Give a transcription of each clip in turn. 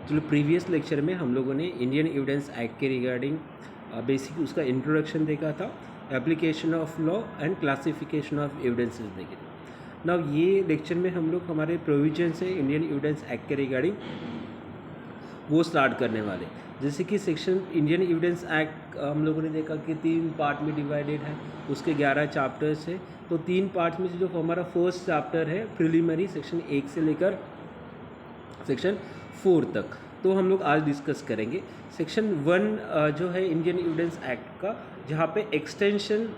चलो previous lecture में हम लोगों ने इंडियन एविडेंस एक्ट के रिगार्डिंग बेसिक उसका इंट्रोडक्शन देखा था, application of law and classification of evidences देखे थे। नाउ ये लेक्चर में हम लोग हमारे प्रोविजन से इंडियन एविडेंस एक्ट के रिगार्डिंग वो स्टार्ट करने वाले। जैसे कि सेक्शन इंडियन एविडेंस एक्ट हम लोगों ने देखा कि 3 पार्ट में डिवाइडेड है, उसके 11 चैप्टर्स है। तो 3 पार्ट में जो हमारा फर्स्ट चैप्टर है प्रिलिमिनरी, सेक्शन 1 से लेकर सेक्शन 4 तक, तो हम लोग आज डिस्कस करेंगे। सेक्शन 1 जो है इंडियन एविडेंस एक्ट का, जहाँ पे एक्सटेंशन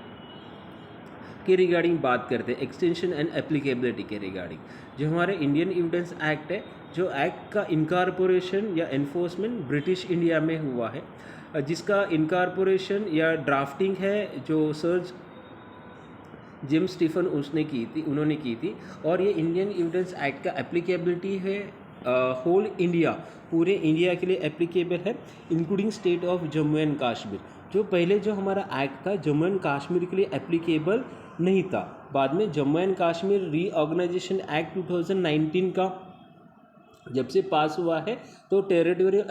के रिगार्डिंग बात करते हैं, एक्सटेंशन एंड एप्लीकेबिलिटी के रिगार्डिंग। जो हमारे इंडियन एविडेंस एक्ट है, जो एक्ट का इनकॉर्पोरेशन या एनफोर्समेंट ब्रिटिश इंडिया में हुआ है, जिसका इनकॉर्पोरेशन या ड्राफ्टिंग है जो सर जेम्स स्टीफन उन्होंने की थी। और ये इंडियन एविडेंस एक्ट का एप्लीकेबिलिटी है होल इंडिया, पूरे इंडिया के लिए एप्लीकेबल है, including state of Jammu and Kashmir. जो पहले जो हमारा एक्ट था जम्मू एंड कश्मीर के लिए एप्लीकेबल नहीं था, बाद में Jammu and Kashmir reorganisation act 2019 का जब से पास हुआ है, तो टेरिटोरियल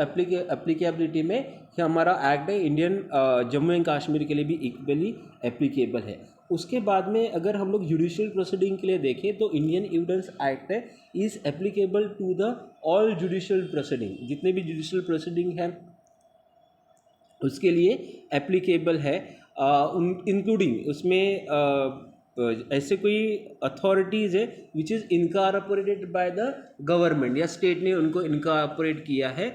एप्लीकेबिलिटी में हमारा एक्ट है इंडियन जम्मू एंड कश्मीर के लिए भी इक्वली एप्लीकेबल है। उसके बाद में अगर हम लोग जुडिशियल प्रोसीडिंग के लिए देखें तो इंडियन एविडेंस एक्ट है is applicable to the all judicial proceeding, जितने भी जुडिशियल प्रोसीडिंग हैं उसके लिए एप्लीकेबल है, इंक्लूडिंग उसमें ऐसे कोई अथॉरिटीज़ है which is incorporated by the government या स्टेट ने उनको इनकॉर्पोरेट किया है,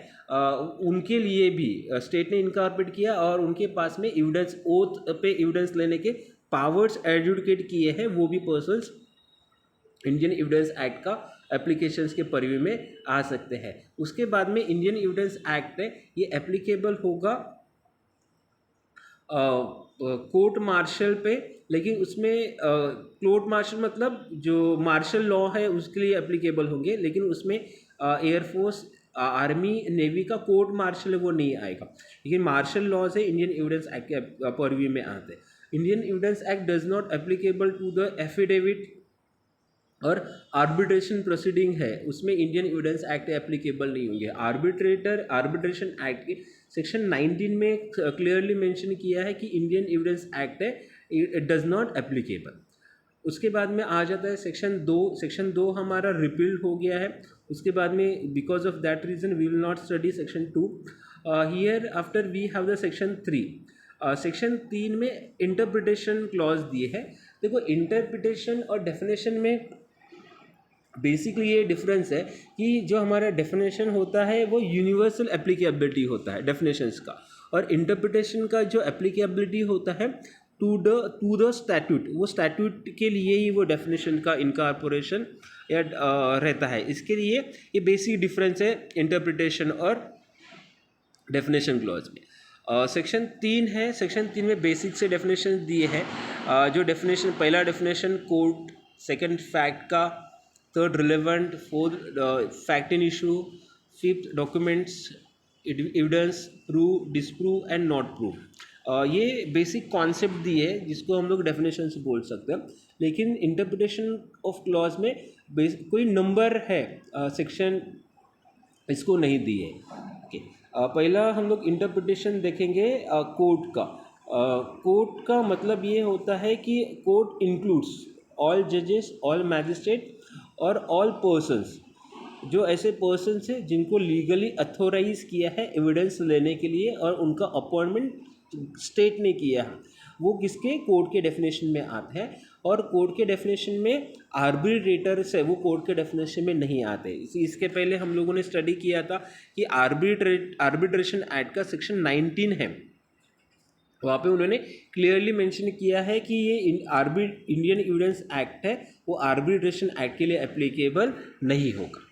उनके लिए भी स्टेट ने इनकॉर्पोरेट किया और उनके पास में एविडेंस ओथ पे एविडेंस लेने के पावर्स एडजुडिकेट किए हैं, वो भी पर्सन्स इंडियन एविडेंस एक्ट का एप्लीकेशंस के परिव्यू में आ सकते हैं। उसके बाद में इंडियन एविडेंस एक्ट है ये एप्लीकेबल होगा कोर्ट मार्शल पे, लेकिन उसमें कोर्ट मार्शल मतलब जो मार्शल लॉ है उसके लिए एप्लीकेबल होंगे, लेकिन उसमें एयरफोर्स आर्मी नेवी का कोर्ट मार्शल है वो नहीं आएगा, लेकिन मार्शल लॉ से इंडियन एविडेंस एक्ट के परव्यू में आते हैं। Indian evidence act does not applicable to the affidavit और आर्बिट्रेशन प्रोसीडिंग है, उसमें इंडियन एविडेंस एक्ट एप्लीकेबल नहीं होंगे। आर्बिट्रेशन एक्ट के सेक्शन 19 में क्लियरली मेंशन किया है कि इंडियन एविडेंस एक्ट है इट डज नॉट एप्लीकेबल। उसके बाद में आ जाता है सेक्शन 2 हमारा रिपील्ड हो गया है। उसके बाद में because of that reason we will not study section 2 here. After we have the section 3। Section 3 में इंटरप्रिटेशन क्लॉज दिए है। देखो इंटरप्रिटेशन और डेफिनेशन में बेसिकली ये डिफरेंस है कि जो हमारा डेफिनेशन होता है वो यूनिवर्सल एप्लीकेबिलिटी होता है डेफिनेशंस का, और इंटरप्रिटेशन का जो एप्लीकेबिलिटी होता है टू द स्टैट्यूट, वो स्टैट्यूट के लिए ही वो डेफिनेशन का इनकॉर्पोरेशन या रहता है। इसके लिए ये बेसिक डिफरेंस है इंटरप्रिटेशन और डेफिनेशन क्लॉज में। सेक्शन 3 है, सेक्शन 3 में बेसिक से डेफिनेशन दिए हैं। जो डेफिनेशन, पहला डेफिनेशन कोर्ट, सेकंड फैक्ट का, third relevant, fourth fact in issue, fifth documents, evidence, prove, disprove and not prove. ये बेसिक कॉन्सेप्ट दिए हैं जिसको हम लोग डेफिनेशन से बोल सकते हैं, लेकिन इंटरप्रिटेशन ऑफ क्लॉज में कोई नंबर है सेक्शन इसको नहीं दिए। ओके, पहला हम लोग इंटरप्रिटेशन देखेंगे कोर्ट का। कोर्ट का मतलब ये होता है कि कोर्ट इंक्लूड्स ऑल जजेस, ऑल मैजिस्ट्रेट और ऑल पर्सन्स, जो ऐसे पर्सन्स हैं जिनको लीगली अथोराइज किया है एविडेंस लेने के लिए और उनका अपॉइंटमेंट स्टेट ने किया है, वो किसके कोर्ट के डेफिनेशन में आते हैं। और कोर्ट के डेफिनेशन में आर्बिट्रेटर्स है वो कोर्ट के डेफिनेशन में नहीं आते। इसके पहले हम लोगों ने स्टडी किया था कि आर्बिट्रेशन एक्ट का सेक्शन 19 है, वहाँ पे उन्होंने क्लियरली मेंशन किया है कि ये इंडियन एविडेंस एक्ट है वो आर्बिट्रेशन एक्ट के लिए एप्लीकेबल नहीं होगा।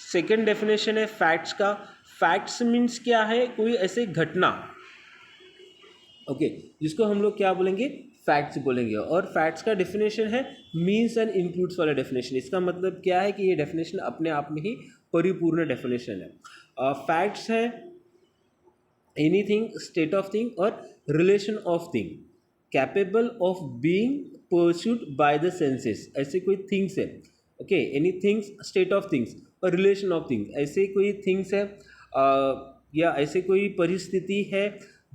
सेकंड डेफिनेशन है फैक्ट्स का। फैक्ट्स मीन्स क्या है, कोई ऐसे घटना, ओके, जिसको हम लोग क्या बोलेंगे, फैक्ट्स बोलेंगे। और फैक्ट्स का डेफिनेशन है मीन्स एंड इंक्लूड्स वाला डेफिनेशन। इसका मतलब क्या है कि ये डेफिनेशन अपने आप में ही परिपूर्ण डेफिनेशन है। फैक्ट्स है एनीथिंग, स्टेट ऑफ थिंग और relation of thing capable of being perceived by the senses, ऐसे कोई थिंग्स है okay, any things, state of things और रिलेशन ऑफ थिंग्स, ऐसे कोई थिंग्स है या ऐसे कोई परिस्थिति है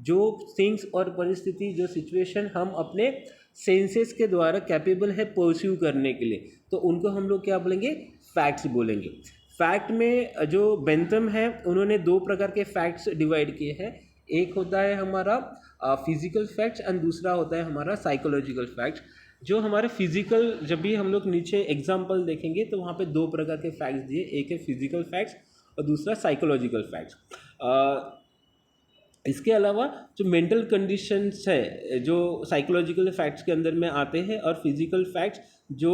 जो थिंग्स और परिस्थिति, जो सिचुएशन हम अपने सेंसेस के द्वारा कैपेबल है परस्यू करने के लिए, तो उनको हम लोग क्या बोलेंगे, फैक्ट्स बोलेंगे। फैक्ट में जो बेंथम है उन्होंने दो प्रकार के फैक्ट्स डिवाइड किए हैं। एक होता है हमारा फिजिकल फैक्ट्स एंड दूसरा होता है हमारा साइकोलॉजिकल फैक्ट्स। जो हमारे फिजिकल, जब भी हम लोग नीचे एग्जाम्पल देखेंगे तो वहाँ पे दो प्रकार के फैक्ट्स दिए, एक है फिजिकल फैक्ट्स और दूसरा साइकोलॉजिकल फैक्ट्स। इसके अलावा जो मेंटल कंडीशंस है जो साइकोलॉजिकल फैक्ट्स के अंदर में आते हैं, और फिजिकल फैक्ट्स जो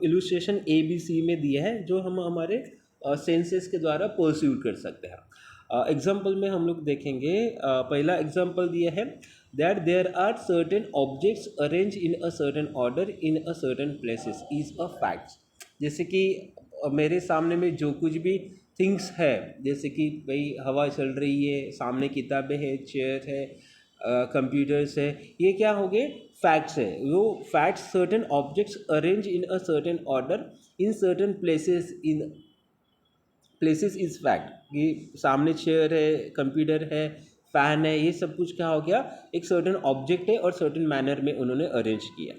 इलुस्ट्रेशन ABC में दिया है, जो हम हमारे सेंसेस के द्वारा परस्यू कर सकते हैं। एग्जाम्पल में हम लोग देखेंगे, पहला एग्जाम्पल दिया है that there are certain objects arrange in a certain order in a certain places is a facts. जैसे कि मेरे सामने में जो कुछ भी थिंग्स है, जैसे कि भाई हवा चल रही है, सामने किताबें है, चेयर है, कंप्यूटर्स है, ये क्या हो गए, फैक्ट्स है। वो facts, certain objects arrange in a certain order in certain places, in places is fact. ये सामने चेयर है, कंप्यूटर है, फैन है, ये सब कुछ क्या हो गया, एक सर्टेन ऑब्जेक्ट है और सर्टेन मैनर में उन्होंने अरेंज किया।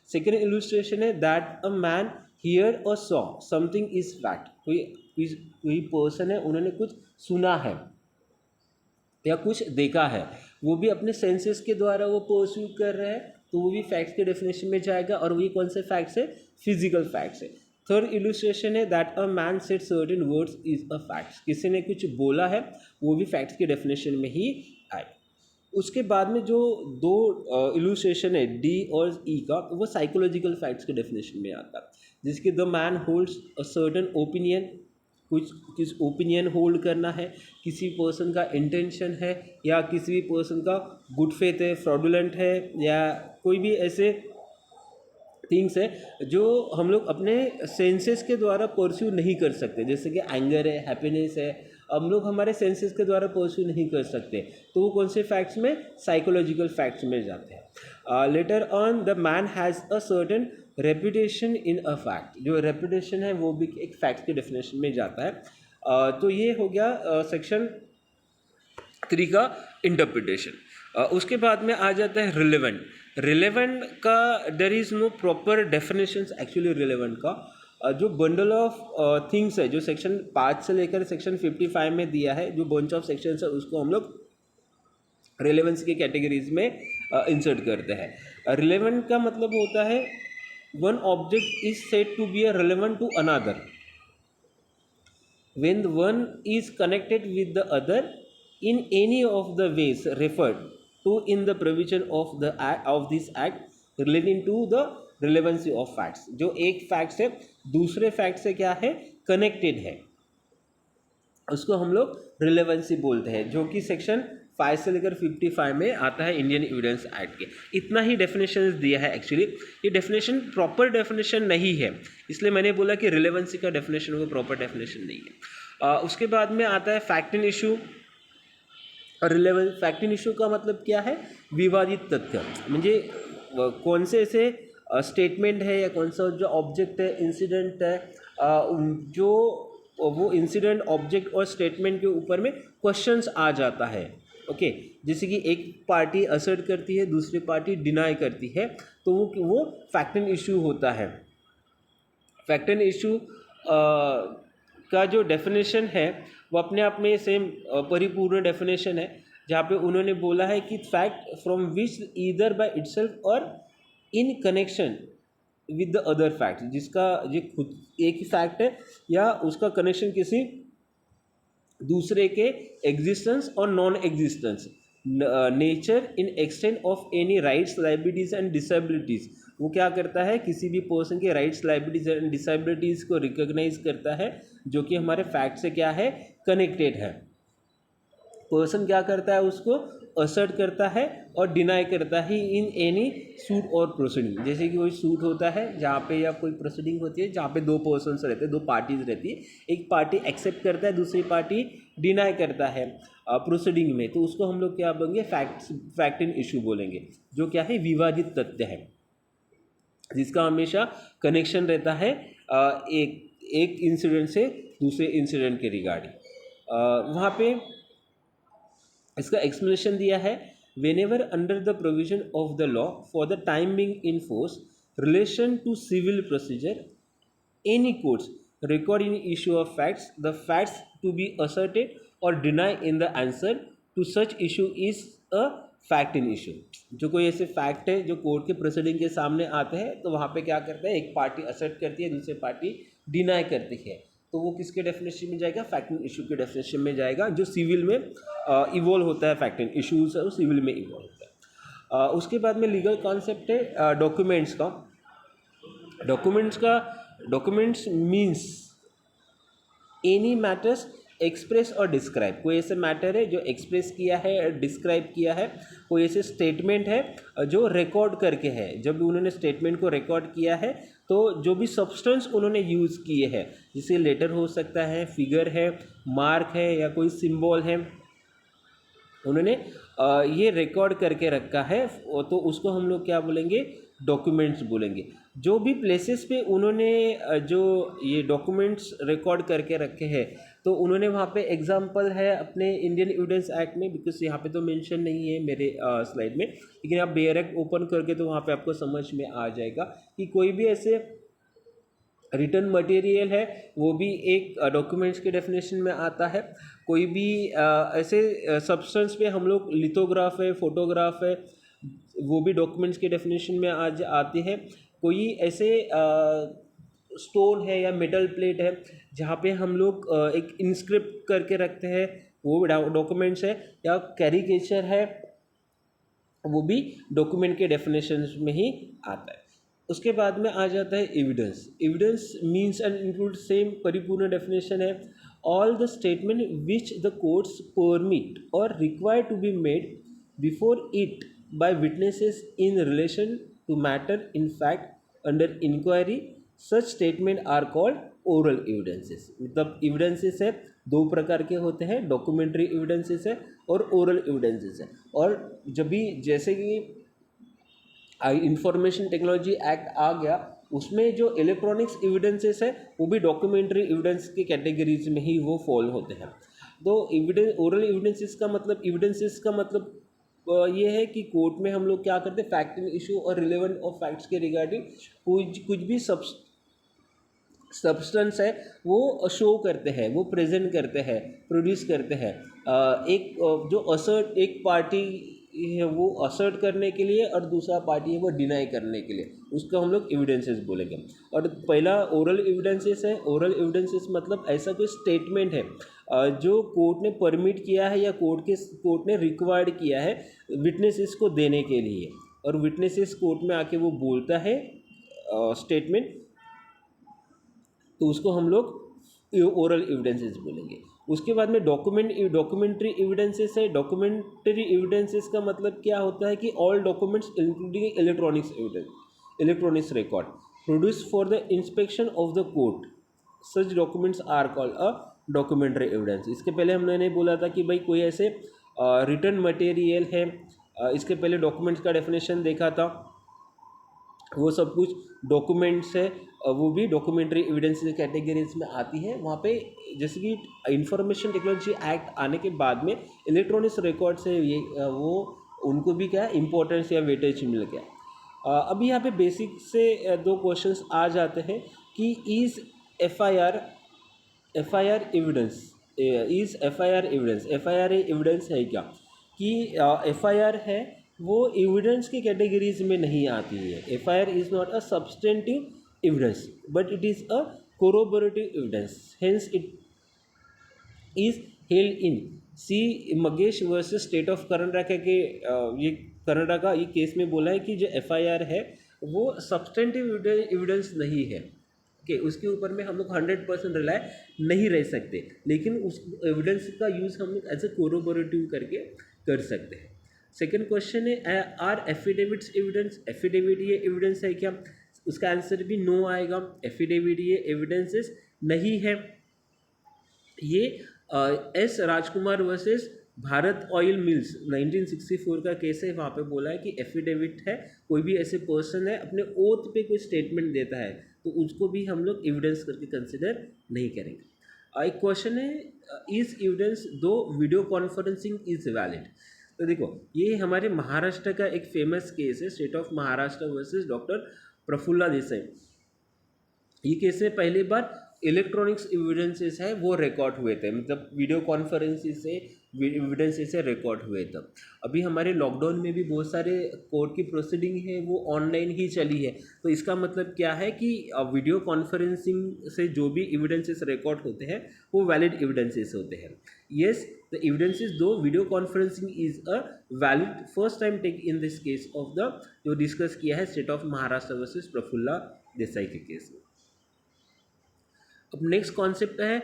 सेकेंड इलुस्ट्रेशन है दैट अ मैन हियर और सॉ समथिंग इज फैक्ट। कोई पर्सन है, उन्होंने कुछ सुना है या कुछ देखा है, वो भी अपने सेंसेस के द्वारा वो परस्यू कर रहा है, तो वो भी फैक्ट्स के डेफिनेशन में जाएगा। और वही कौन से फैक्ट्स है, फिजिकल फैक्ट्स है। थर्ड इलुस्ट्रेशन है that a man said certain words is a facts. किसी ने कुछ बोला है, वो भी फैक्ट्स के डेफिनेशन में ही आए। उसके बाद में जो दो इलुस्ट्रेशन है D और E का, वो साइकोलॉजिकल फैक्ट्स के डेफिनेशन में आता है। जिसके the man holds a certain opinion, कुछ ओपिनियन होल्ड करना है, किसी पर्सन का इंटेंशन है, या किसी भी पर्सन का गुड फेथ है, फ्रॉडुलेंट है, या कोई भी ऐसे थिंग्स है जो हम लोग अपने सेंसेस के द्वारा परस्यू नहीं कर सकते। जैसे कि एंगर है, हैप्पीनेस है, हम लोग हमारे सेंसेस के द्वारा परस्यू नहीं कर सकते, तो वो कौन से फैक्ट्स में, साइकोलॉजिकल फैक्ट्स में जाते हैं। Later on the man has a certain reputation in a fact. जो रेपुटेशन है वो भी एक फैक्ट के डेफिनेशन में जाता है। तो ये हो गया सेक्शन 3 का इंटरप्रिटेशन। उसके बाद में आ जाता है रिलेवेंट। रिलेवेंट का there is no proper definitions actually relevant का। जो बंडल ऑफ थिंग्स है, जो सेक्शन 5 से लेकर सेक्शन 55 में दिया है, जो बंच ऑफ सेक्शंस है, उसको हम लोग रिलेवेंस की कैटेगरीज में इंसर्ट करते हैं। रिलेवेंट का मतलब होता है one object is said to be a relevant to another when one is connected with the other in any of the ways referred to in the provision of the of this act relating to the relevancy of facts। जो एक fact से दूसरे fact से क्या है, connected है, उसको हम लोग रिलेवेंसी बोलते हैं, जो कि सेक्शन 5 से लेकर 55 में आता है इंडियन एविडेंस एक्ट के। इतना ही डेफिनेशन दिया है। एक्चुअली ये डेफिनेशन प्रॉपर डेफिनेशन नहीं है, इसलिए मैंने बोला कि रिलेवेंसी का डेफिनेशन वो प्रॉपर डेफिनेशन नहीं है। उसके बाद में आता है फैक्ट इन इशू और रिलेवेंस। फैक्ट इन इशू का मतलब क्या है, विवादित तथ्य, म्हणजे कौन से ऐसे स्टेटमेंट है या कौन सा जो ऑब्जेक्ट है, इंसिडेंट है, जो वो इंसिडेंट, ऑब्जेक्ट और स्टेटमेंट के ऊपर में क्वेश्चंस आ जाता है। ओके, जैसे कि एक पार्टी असर्ट करती है, दूसरी पार्टी डिनाई करती है, तो वो फैक्ट एंड इशू होता है। फैक्ट एंड इशू का जो डेफिनेशन है वो अपने आप में सेम परिपूर्ण डेफिनेशन है, जहाँ पे उन्होंने बोला है कि fact from which either by itself or in connection with the other fact, जिसका ये खुद एक ही फैक्ट है या उसका कनेक्शन किसी दूसरे के एग्जिस्टेंस और non existence, nature in extent of any rights, liabilities and disabilities. वो क्या करता है, किसी भी पर्सन के राइट्स, लाइबिलिटीज एंड डिसेबिलिटीज को रिकॉग्नाइज करता है, जो कि हमारे फैक्ट से क्या है, कनेक्टेड है। पर्सन क्या करता है, उसको असर्ट करता है और डिनाई करता है इन एनी सूट और प्रोसीडिंग। जैसे कि कोई सूट होता है जहाँ पे, या कोई प्रोसीडिंग होती है जहाँ पे दो पर्सन्स रहते हैं, दो पार्टीज रहती है, एक पार्टी एक्सेप्ट करता है, दूसरी पार्टी डिनाई करता है प्रोसीडिंग में, तो उसको हम लोग क्या बोलेंगे, फैक्ट इन इशू बोलेंगे, जो क्या है, विवादित तथ्य है, जिसका हमेशा कनेक्शन रहता है एक इंसिडेंट से दूसरे इंसिडेंट के रिगार्डिंग। वहाँ पे इसका एक्सप्लेनेशन दिया है, whenever under the provision of the law for the time being in force relation to civil procedure any courts record in issue of facts, the facts to be asserted or denied in the answer to such issue is a fact in issue। जो कोई ऐसे fact है जो court के proceeding के सामने आते हैं तो वहाँ पे क्या करता है, एक पार्टी असर्ट करती है, दूसरी पार्टी डिनाई करती है, तो वो किसके डेफिनेशन में जाएगा, फैक्ट इन इशू के डेफिनेशन में जाएगा, जो सिविल में इवॉल्व होता है। फैक्ट इन इशूज है वो सिविल में इवॉल्व होता है। उसके बाद में लीगल कॉन्सेप्ट है डॉक्यूमेंट्स का। Documents means any matters express और डिस्क्राइब। कोई ऐसे मैटर है जो एक्सप्रेस किया है, डिस्क्राइब किया है, कोई ऐसे स्टेटमेंट है जो रिकॉर्ड करके है। जब उन्होंने स्टेटमेंट को रिकॉर्ड किया है तो जो भी सब्सटेंस उन्होंने यूज़ किए हैं, जैसे लेटर हो सकता है, फिगर है, मार्क है या कोई सिंबल है, उन्होंने ये रिकॉर्ड करके रखा है, तो उसको हम लोग क्या बोलेंगे, डॉक्यूमेंट्स बोलेंगे। जो भी प्लेसेस पे उन्होंने जो ये डॉक्यूमेंट्स रिकॉर्ड करके रखे हैं, तो उन्होंने वहाँ पे एग्जांपल है अपने इंडियन एविडेंस एक्ट में, बिकॉज यहाँ पे तो मेंशन नहीं है मेरे स्लाइड में, लेकिन आप बेयर एक्ट ओपन करके तो वहाँ पे आपको समझ में आ जाएगा कि कोई भी ऐसे रिटर्न मटेरियल है वो भी एक डॉक्यूमेंट्स के डेफिनेशन में आता है। कोई भी ऐसे सब्सटेंस पे हम लोग लिथोग्राफ है, फोटोग्राफ है, वो भी डॉक्यूमेंट्स के डेफिनेशन में आज आती है। कोई ऐसे स्टोन है या मेटल प्लेट है जहाँ पे हम लोग एक इंस्क्रिप्ट करके रखते हैं, वो डॉक्यूमेंट्स है। या कैरिकेचर है, वो भी डॉक्यूमेंट के डेफिनेशन में ही आता है। उसके बाद में आ जाता है evidence. Evidence means and include same परिपूर्ण डेफिनेशन है, all the statement which the courts permit or require to be made before it by witnesses in relation to matter in fact under inquiry, such statement are called oral evidences। मतलब evidences है दो प्रकार के होते हैं, documentary evidences है और oral evidences है। और जब भी जैसे कि इंफॉर्मेशन टेक्नोलॉजी एक्ट आ गया, उसमें जो इलेक्ट्रॉनिक्स एविडेंसेस है वो भी डॉक्यूमेंट्री एविडेंस की कैटेगरीज में ही वो फॉल होते हैं। तो एविडेंस, ओरल एविडेंसेस का मतलब ये है कि कोर्ट में हम लोग क्या करते हैं, फैक्ट इन इशू और रिलेवेंट ऑफ फैक्ट्स के रिगार्डिंग कुछ भी सब्सटेंस है वो शो करते हैं, वो प्रेजेंट करते हैं, प्रोड्यूस करते हैं। एक जो असर्ट, एक पार्टी है वो असर्ट करने के लिए और दूसरा पार्टी है वो डिनाई करने के लिए, उसको हम लोग एविडेंसेस बोलेंगे। और पहला ओरल एविडेंसेस है। ओरल एविडेंसेस मतलब ऐसा कोई स्टेटमेंट है जो कोर्ट ने परमिट किया है या कोर्ट ने रिक्वायर्ड किया है विटनेसेस को देने के लिए, और विटनेसेस कोर्ट में आके वो बोलता है स्टेटमेंट, तो उसको हम लोग ओरल एविडेंसेस बोलेंगे। उसके बाद में डॉक्यूमेंट्री एविडेंसेस है। डॉक्यूमेंट्री एविडेंसेस का मतलब क्या होता है कि all documents including electronics record produce for the inspection of the court, such documents are called a documentary evidence. इसके पहले हमने बोला था कि भाई कोई ऐसे रिटर्न मटेरियल है, इसके पहले डॉक्यूमेंट्स का डेफिनेशन देखा था, वो सब कुछ डॉक्यूमेंट्स है, वो भी डॉक्यूमेंट्री एविडेंस कैटेगरीज में आती है। वहाँ पे जैसे कि इंफॉर्मेशन टेक्नोलॉजी एक्ट आने के बाद में इलेक्ट्रॉनिक्स रिकॉर्ड्स है, ये वो उनको भी क्या इम्पोर्टेंस या वेटेज मिल गया। अभी यहाँ पे बेसिक से दो क्वेश्चंस आ जाते हैं कि is F I are evidence, F I are evidence है क्या, कि एफ आई आर है वो एविडेंस की कैटेगरीज में नहीं आती है। F I R is not a substantive evidence but it is a corroborative evidence, hence it is held in C Magesh versus state of Karnataka के ये कर्नाटका ये केस में बोला है कि जो एफ आई आर है वो सब्सटेंटिव एविडेंस नहीं है कि उसके ऊपर में हम लोग 100% रिलाय नहीं रह सकते, लेकिन उस एविडेंस का यूज़ हम लोग एज ए कोरोबोरेटिव करके कर सकते हैं। सेकेंड क्वेश्चन है आर एफिडेविट्स एविडेंस, एफिडेविट ये एविडेंस है क्या, उसका आंसर भी नो आएगा। एफिडेविट ये एविडेंसेस नहीं है। ये एस राजकुमार वर्सेस भारत ऑयल मिल्स 1964 का केस है, वहाँ पे बोला है कि एफिडेविट है कोई भी ऐसे पर्सन है अपने ओथ पे कोई स्टेटमेंट देता है, तो उसको भी हम लोग एविडेंस करके कंसिडर नहीं करेंगे। एक क्वेश्चन है, इज एविडेंस दो वीडियो कॉन्फ्रेंसिंग इज वैलिड। तो देखो ये हमारे महाराष्ट्र का एक फेमस केस है, state of Maharashtra versus doctor Prafulla Desai. ये केस में पहली बार इलेक्ट्रॉनिक्स एविडेंसेस है वो रिकॉर्ड हुए थे, मतलब वीडियो कॉन्फ्रेंसिस से एविडेंसेस से रिकॉर्ड हुए थे। अभी हमारे लॉकडाउन में भी बहुत सारे कोर्ट की प्रोसीडिंग है वो ऑनलाइन ही चली है, तो इसका मतलब क्या है कि वीडियो कॉन्फ्रेंसिंग से जो भी एविडेंसेस रिकॉर्ड होते हैं वो वैलिड एविडेंसेस होते हैं। Yes, the evidences through video conferencing is a valid first time take in this case of the जो डिस्कस किया है state of Maharashtra versus Prafulla Desai के केस में। अब नेक्स्ट कॉन्सेप्ट है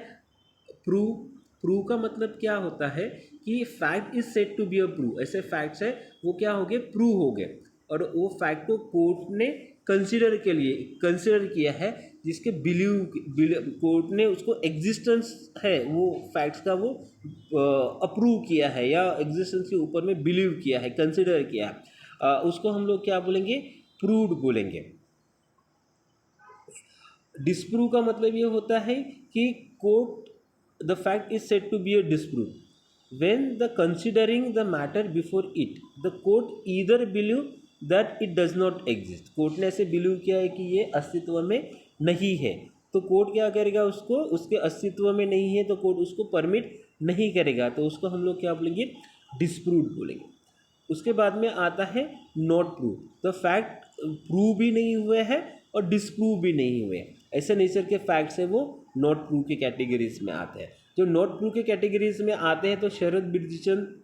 प्रूव। प्रूव का मतलब क्या होता है कि fact is said to be a prove, ऐसे फैक्ट्स है वो क्या हो गए, प्रूव हो गए, और वो फैक्ट को कोर्ट ने कंसिडर किया है, जिसके कोर्ट ने उसको एग्जिस्टेंस है वो फैक्ट्स का वो अप्रूव किया है या एग्जिस्टेंस के ऊपर में बिलीव किया है, कंसिडर किया है, उसको हम लोग क्या बोलेंगे, प्रूव्ड बोलेंगे। डिस्प्रूव का मतलब ये होता है कि court the fact is said to be a disprove when the considering the matter before it the court either believe that it does not exist. Court ने ऐसे बिलीव किया है कि ये अस्तित्व में नहीं है, तो कोर्ट क्या करेगा, उसको उसके अस्तित्व में नहीं है तो कोर्ट उसको परमिट नहीं करेगा, तो उसको हम लोग क्या बोलेंगे, डिस्प्रूव्ड बोलेंगे। उसके बाद में आता है not prove, the fact prove भी नहीं हुए हैं और डिस्प्रूव भी नहीं हुए, ऐसे नेचर के फैक्ट्स है वो नॉट प्रूव के कैटेगरीज में आते हैं। जो नॉट प्रूव के कैटेगरीज में आते हैं तो Sharad Birdhichand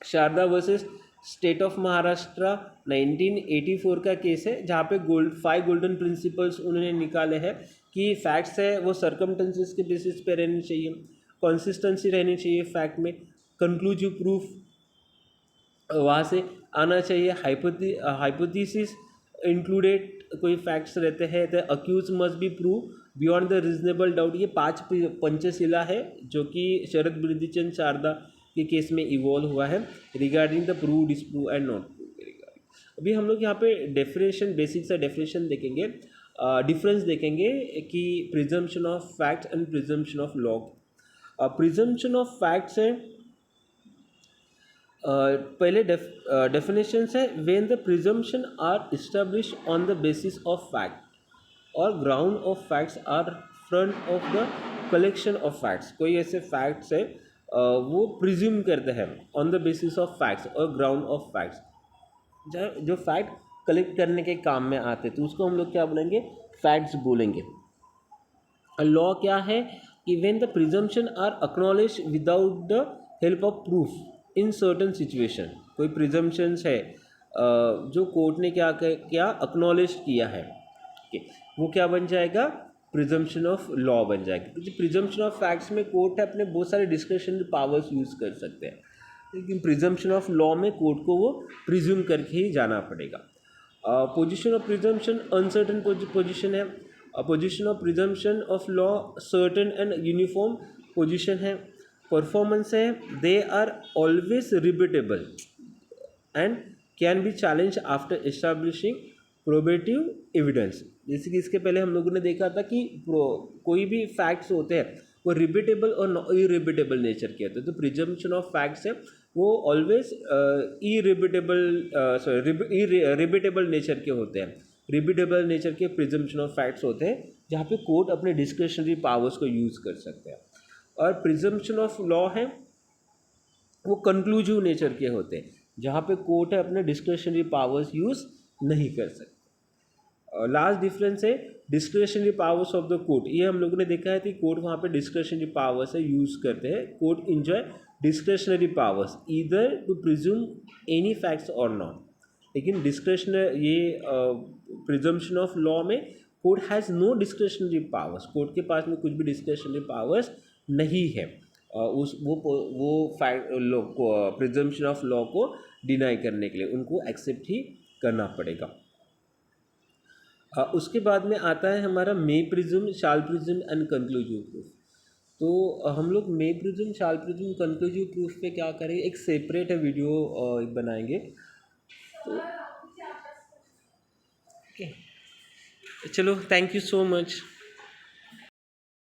Sarda versus state of Maharashtra 1984 का केस है, जहाँ पे 5 गोल्डन प्रिंसिपल्स उन्होंने निकाले हैं कि फैक्ट्स है वो सर्कमटेंसेस के बेसिस पे रहनी चाहिए, कंसिस्टेंसी रहनी चाहिए फैक्ट में, कंक्लूसिव प्रूफ वहाँ से आना चाहिए, हाइपोथेसिस इंक्लूडेड कोई फैक्ट्स रहते हैं, तो accused must be prove beyond the reasonable doubt. ये 5 पंचशिला है जो कि शरद बिरदीचंद शारदा के केस में इवॉल्व हुआ है regarding the prove, disprove and not prove के रिगार्डिंग। अभी हम लोग यहाँ पे डेफिनेशन, बेसिक सा डेफिनेशन देखेंगे, डिफरेंस देखेंगे कि presumption of facts and presumption of law. Presumption of facts है, पहले डेफिनेशन है, when the presumption are establish on the basis of fact और ground of facts are front of the collection of facts. कोई ऐसे facts है वो presume करते हैं on the basis of facts और ग्राउंड ऑफ फैक्ट्स, जो फैक्ट कलेक्ट करने के काम में आते हैं, तो उसको हम लोग क्या बोलेंगे, फैक्ट्स बोलेंगे। लॉ क्या है कि when the presumption are acknowledge without the help of proof in certain situation. कोई प्रिजम्पशंस है जो कोर्ट ने क्या एक्नॉलेज किया है, वो क्या बन जाएगा, प्रिजम्पशन ऑफ लॉ बन जाएगा। क्योंकि प्रिजम्पशन ऑफ फैक्ट्स में कोर्ट अपने बहुत सारे डिस्क्रिशनरी पावर्स यूज़ कर सकते हैं, लेकिन प्रिजम्पशन ऑफ लॉ में कोर्ट को वो प्रिज्यूम करके ही जाना पड़ेगा। Position of presumption uncertain position है, position of presumption of law certain and uniform position है। परफॉर्मेंस है, they are always rebuttable and can be challenge after establishing probative evidence. जैसे कि इसके पहले हम लोगों ने देखा था कि कोई भी फैक्ट्स होते हैं वो रिबेटेबल और इरिबेटेबल नेचर के होते हैं, तो प्रिजम्पशन ऑफ फैक्ट्स है वो ऑलवेज रिबेटेबल नेचर के होते हैं। रिबेटेबल नेचर के प्रिजम्पशन ऑफ फैक्ट्स होते हैं जहाँ पे कोर्ट अपने डिस्क्रिशनरी पावर्स को यूज़ कर सकते हैं। और प्रिजम्पशन ऑफ लॉ है वो कंक्लूसिव नेचर के होते हैं, जहाँ पे कोर्ट है अपने डिस्क्रिशनरी पावर्स यूज़ नहीं कर सकते। लास्ट डिफरेंस है discretionary powers of the court. ये हम लोगों ने देखा है कि कोर्ट वहाँ पे डिस्क्रिशनरी पावर्स है यूज़ करते हैं, court enjoy discretionary powers either to presume any facts और नॉट। लेकिन डिस्क्रिशनरी ये प्रिजम्पशन ऑफ लॉ में court has no discretionary powers, court के पास में कुछ भी डिस्क्रिशनरी पावर्स नहीं है वो प्रिजम्पशन ऑफ लॉ को डिनाई करने के लिए उनको एक्सेप्ट ही करना पड़ेगा। उसके बाद में आता है हमारा मे presume, shall presume and conclusive proof. तो हम लोग मे प्रिज्यूम, शाल प्रिज्यूम, कंक्लूसिव प्रूफ पे क्या करेंगे, एक सेपरेट है वीडियो बनाएंगे। तो चलो, थैंक यू सो मच।